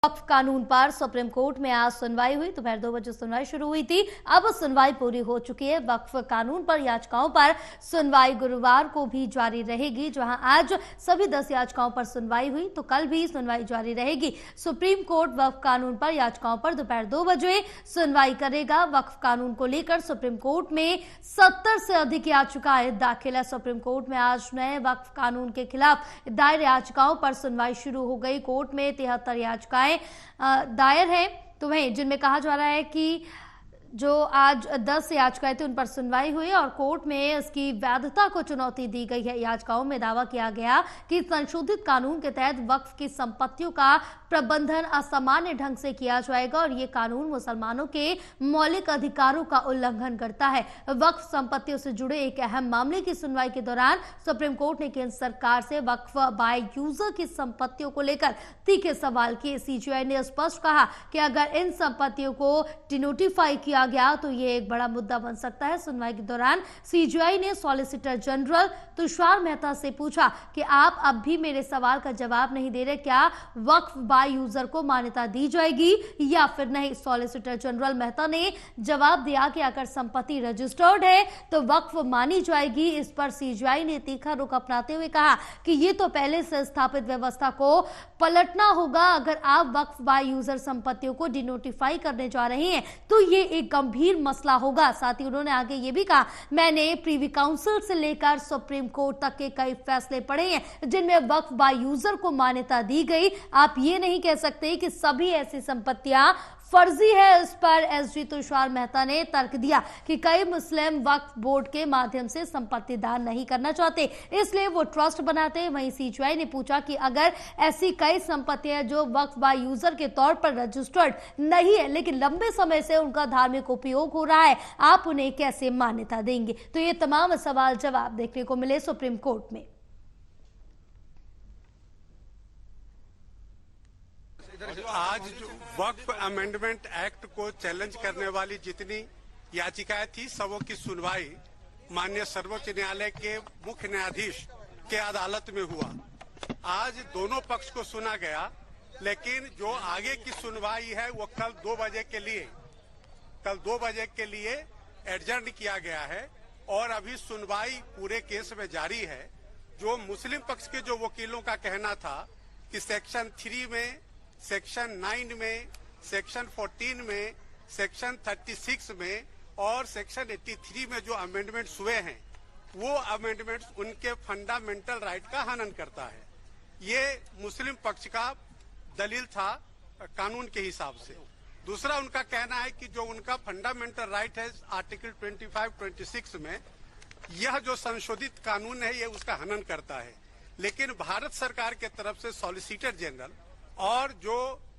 वक्फ कानून पर supreme court में आज सुनवाई हुई। दोपहर 2 बजे सुनवाई शुरू हुई थी। अब सुनवाई पूरी हो चुकी है। वक्फ कानून पर याचिकाओं पर सुनवाई गुरुवार को भी जारी रहेगी। जहां आज सभी 10 याचिकाओं पर सुनवाई हुई तो कल भी सुनवाई जारी रहेगी। सुप्रीम कोर्ट वक्फ कानून पर याचिकाओं पर दोपहर 2 बजे सुनवाई करेगा। वक्फ कानून को लेकर सुप्रीम कोर्ट में 70 से अधिक याचिकाएं दाखिल है। सुप्रीम कोर्ट में आज नए वक्फ कानून के खिलाफ दायर याचिकाओं पर सुनवाई शुरू हो गई। कोर्ट में 73 याचिकाएं दायर है तो वहीं जिनमें कहा जा रहा है कि जो आज 10 याचिकाएं थी उन पर सुनवाई हुई और कोर्ट में इसकी वैधता को चुनौती दी गई है। याचिकाओं में दावा किया गया कि संशोधित कानून के तहत वक्फ की संपत्तियों का प्रबंधन असामान्य ढंग से किया जाएगा और ये कानून मुसलमानों के मौलिक अधिकारों का उल्लंघन करता है। वक्फ संपत्तियों से जुड़े एक अहम मामले की सुनवाई के दौरान सुप्रीम कोर्ट ने केंद्र सरकार से वक्फ बाय यूजर की संपत्तियों को लेकर तीखे सवाल किए। सीजीआई ने स्पष्ट कहा कि अगर इन संपत्तियों को डिनोटिफाई किया गया तो ये एक बड़ा मुद्दा बन सकता है। सुनवाई के दौरान सीजीआई ने सॉलिसिटर जनरल तुषार मेहता से पूछा कि आप अब भी मेरे सवाल का जवाब नहीं दे रहे, क्या वक्फ बाय यूजर को मान्यता दी जाएगी या फिर नहीं। सॉलिसिटर जनरल मेहता ने जवाब दिया कि अगर संपत्ति रजिस्टर्ड है तो वक्फ मानी जाएगी। इस पर सीजीआई ने तीखा रुख अपनाते हुए कहा कि ये तो पहले से स्थापित व्यवस्था को पलटना होगा। अगर आप वक्फ बाय यूजर संपत्तियों को डिनोटिफाई करने जा रहे हैं तो ये एक गंभीर मसला होगा। साथ ही उन्होंने आगे ये भी कहा, मैंने प्रीवी काउंसिल से लेकर सुप्रीम कोर्ट तक के कई फैसले पढ़े हैं जिनमें वक्फ बाय यूजर को मान्यता दी गई। आप ये नहीं कह सकते कि सभी ऐसी संपत्तियां फर्जी है। इस पर एसजी तुषार मेहता ने तर्क दिया कि कई मुस्लिम वक्फ बोर्ड के माध्यम से संपत्ति दान नहीं करना चाहते, इसलिए वो ट्रस्ट बनाते हैं। वहीं सीजीआई ने पूछा कि अगर ऐसी कई संपत्तियां जो वक्फ बाय यूजर के तौर पर रजिस्टर्ड नहीं है लेकिन लंबे समय से उनका धार्मिक उपयोग हो रहा है, आप उन्हें कैसे मान्यता देंगे। तो ये तमाम सवाल जवाब देखने को मिले सुप्रीम कोर्ट में। आज जो वक्फ अमेंडमेंट एक्ट को चैलेंज करने वाली जितनी याचिकाएं थी सबों की सुनवाई माननीय सर्वोच्च न्यायालय के मुख्य न्यायाधीश के अदालत में हुआ। आज दोनों पक्ष को सुना गया, लेकिन जो आगे की सुनवाई है वो कल 2 बजे के लिए एडजर्न किया गया है और अभी सुनवाई पूरे केस में जारी है। जो मुस्लिम पक्ष के जो वकीलों का कहना था कि सेक्शन 3 में, सेक्शन 9 में, सेक्शन 14 में, सेक्शन 36 में और सेक्शन 83 में जो अमेंडमेंट्स हुए हैं वो अमेंडमेंट्स उनके फंडामेंटल राइट का हनन करता है। ये मुस्लिम पक्ष का दलील था कानून के हिसाब से। दूसरा उनका कहना है कि जो उनका फंडामेंटल राइट है आर्टिकल 25-26 में, यह जो संशोधित कानून है ये उसका हनन करता है। लेकिन भारत सरकार के तरफ से सॉलिसिटर जनरल और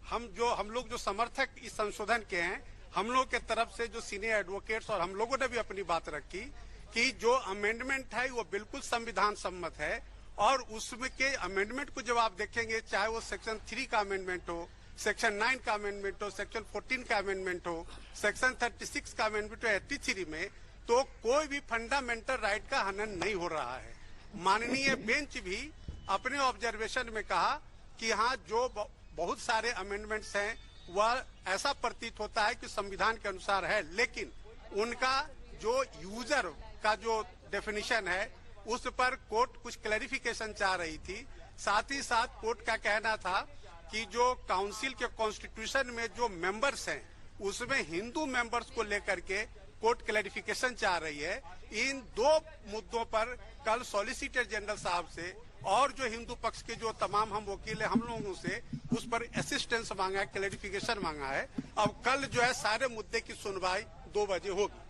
हम लोग जो समर्थक इस संशोधन के हैं, हम लोग के तरफ से जो सीनियर एडवोकेट्स और हम लोगों ने भी अपनी बात रखी कि जो अमेंडमेंट है वो बिल्कुल संविधान सम्मत है और उसमें के अमेंडमेंट को जब आप देखेंगे, चाहे वो सेक्शन 3 का अमेंडमेंट हो, सेक्शन 9 का अमेंडमेंट हो, सेक्शन 14 का अमेंडमेंट हो, सेक्शन 36 का अमेंडमेंट हो 83 में, तो कोई भी फंडामेंटल राइट का हनन नहीं हो रहा है। माननीय बेंच भी अपने ऑब्जर्वेशन में कहा कि हाँ, जो बहुत सारे अमेंडमेंट्स हैं वह ऐसा प्रतीत होता है कि संविधान के अनुसार है, लेकिन उनका जो यूजर का जो डेफिनेशन है उस पर कोर्ट कुछ क्लैरिफिकेशन चाह रही थी। साथ ही साथ कोर्ट का कहना था कि जो काउंसिल के कॉन्स्टिट्यूशन में जो मेंबर्स हैं उसमें हिंदू मेंबर्स को लेकर के कोर्ट क्लैरिफिकेशन चाह रही है। इन 2 मुद्दों पर कल सॉलिसिटर जनरल साहब से और जो हिंदू पक्ष के जो तमाम हम वकील हैं हम लोगों से उस पर असिस्टेंस मांगा है, क्लैरिफिकेशन मांगा है। अब कल जो है सारे मुद्दे की सुनवाई 2 बजे होगी।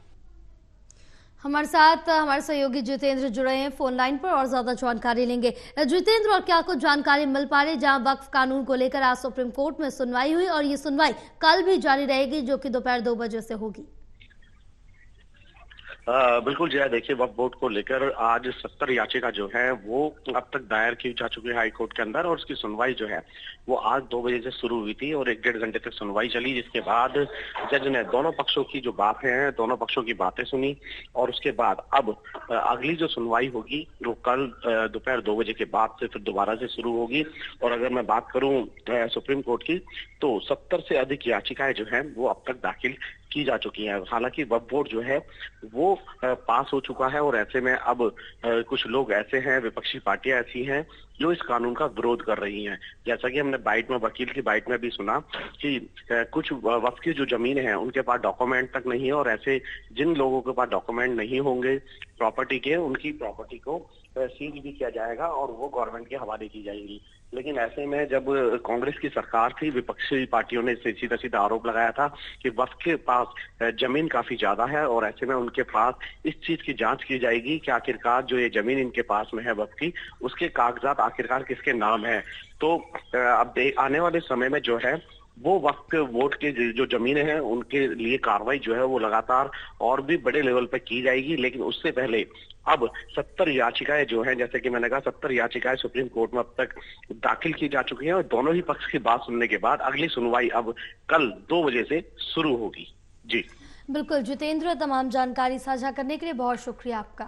हमारे साथ हमारे सहयोगी जितेंद्र जुड़े हैं फोन लाइन पर और ज्यादा जानकारी लेंगे। जितेंद्र, और क्या कुछ जानकारी मिल पा रही जहां वक्फ कानून को लेकर आज सुप्रीम कोर्ट में सुनवाई हुई और ये सुनवाई कल भी जारी रहेगी जो कि दोपहर 2 बजे से होगी? बिल्कुल जया, देखिए वक्फ बोर्ड को लेकर आज 70 याचिका जो है वो अब तक दायर की जा चुकी है हाई कोर्ट के अंदर, और उसकी सुनवाई जो है वो आज 2 बजे से शुरू हुई थी और 1-1.5 घंटे तक सुनवाई चली, जिसके बाद जज ने दोनों पक्षों की जो बातें हैं, दोनों पक्षों की बातें सुनी, और उसके बाद अब अगली जो सुनवाई होगी वो कल दोपहर 2 बजे के बाद से फिर दोबारा से शुरू होगी। और अगर मैं बात करूं सुप्रीम कोर्ट की, तो 70 से अधिक याचिकाएं जो हैं वो अब तक दाखिल की जा चुकी हैं। हालांकि वक्फ बोर्ड जो है वो पास हो चुका है, और ऐसे में अब कुछ लोग ऐसे हैं, विपक्षी पार्टियां ऐसी हैं जो इस कानून का विरोध कर रही हैं। जैसा कि हमने बाइट में, वकील की बाइट में भी सुना कि कुछ वक्फ की जो जमीन है उनके पास डॉक्यूमेंट तक नहीं है, और ऐसे जिन लोगों के पास डॉक्यूमेंट नहीं होंगे प्रॉपर्टी के, उनकी प्रॉपर्टी को सीज भी किया जाएगा और वो गवर्नमेंट के हवाले की जाएंगी। लेकिन ऐसे में जब कांग्रेस की सरकार थी, विपक्षी पार्टियों ने सीधा सीधा आरोप लगाया था कि वक्फ के पास जमीन काफी ज्यादा है, और ऐसे में उनके पास इस चीज की जांच की जाएगी कि आखिरकार जो ये जमीन इनके पास में है वक्फ की, उसके कागजात आखिरकार किसके नाम है। तो अब आने वाले समय में जो है वो वक्फ बोर्ड के जो जमीनें हैं उनके लिए कार्रवाई जो है वो लगातार और भी बड़े लेवल पर की जाएगी। लेकिन उससे पहले अब 70 याचिकाएं जो हैं, जैसे कि मैंने कहा 70 याचिकाएं सुप्रीम कोर्ट में अब तक दाखिल की जा चुकी हैं, और दोनों ही पक्ष की बात सुनने के बाद अगली सुनवाई अब कल 2 बजे से शुरू होगी। जी बिल्कुल जितेंद्र, तमाम जानकारी साझा करने के लिए बहुत शुक्रिया आपका।